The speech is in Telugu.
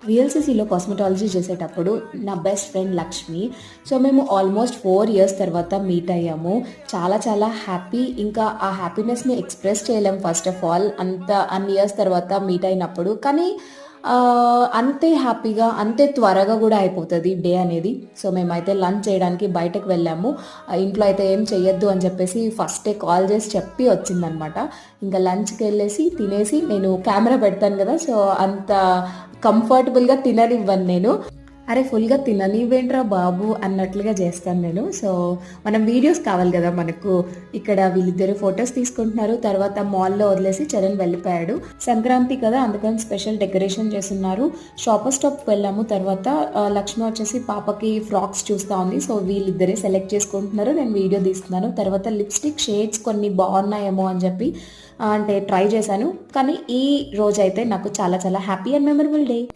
విఎల్సిసిలో కాస్మెటాలజీ చేసేటప్పుడు నా బెస్ట్ ఫ్రెండ్ లక్ష్మి. సో మేము ఆల్మోస్ట్ 4 ఇయర్స్ తర్వాత మీట్ అయ్యాము. చాలా చాలా హ్యాపీ. ఇంకా ఆ హ్యాపీనెస్ని ఎక్స్ప్రెస్ చేయలేం ఫస్ట్ ఆఫ్ ఆల్ అన్ని ఇయర్స్ తర్వాత మీట్ అయినప్పుడు. కానీ అంతే హ్యాపీగా అంతే త్వరగా కూడా అయిపోతుంది డే అనేది. సో మేమైతే లంచ్ చేయడానికి బయటకు వెళ్ళాము. ఇంట్లో అయితే ఏం చెయ్యొద్దు అని చెప్పేసి ఫస్టే కాల్ చేసి చెప్పి వచ్చిందనమాట. ఇంకా లంచ్కి వెళ్ళేసి తినేసి నేను కెమెరా పెడతాను కదా, సో అంత కంఫర్టబుల్గా తిననివ్వను నేను. అరే ఫుల్గా తిననివ్వేంట్రా బాబు అన్నట్లుగా చేస్తాను నేను. సో మనం వీడియోస్ కావాలి కదా మనకు. ఇక్కడ వీళ్ళిద్దరు ఫొటోస్ తీసుకుంటున్నారు. తర్వాత మాల్లో వదిలేసి చరణ్ వెళ్ళిపోయాడు. సంక్రాంతి కదా, అందుకని స్పెషల్ డెకరేషన్ చేస్తున్నారు. షాపర్ స్టాప్కి వెళ్ళాము. తర్వాత లక్ష్మి వచ్చేసి పాపకి ఫ్రాక్స్ చూస్తూ ఉంది. సో వీళ్ళిద్దరే సెలెక్ట్ చేసుకుంటున్నారు, నేను వీడియో తీస్తున్నాను. తర్వాత లిప్స్టిక్ షేడ్స్ కొన్ని బాగున్నాయేమో అని చెప్పి అంటే ట్రై చేశాను. కానీ ఈ రోజైతే నాకు చాలా చాలా హ్యాపీ అండ్ మెమరబుల్ డే.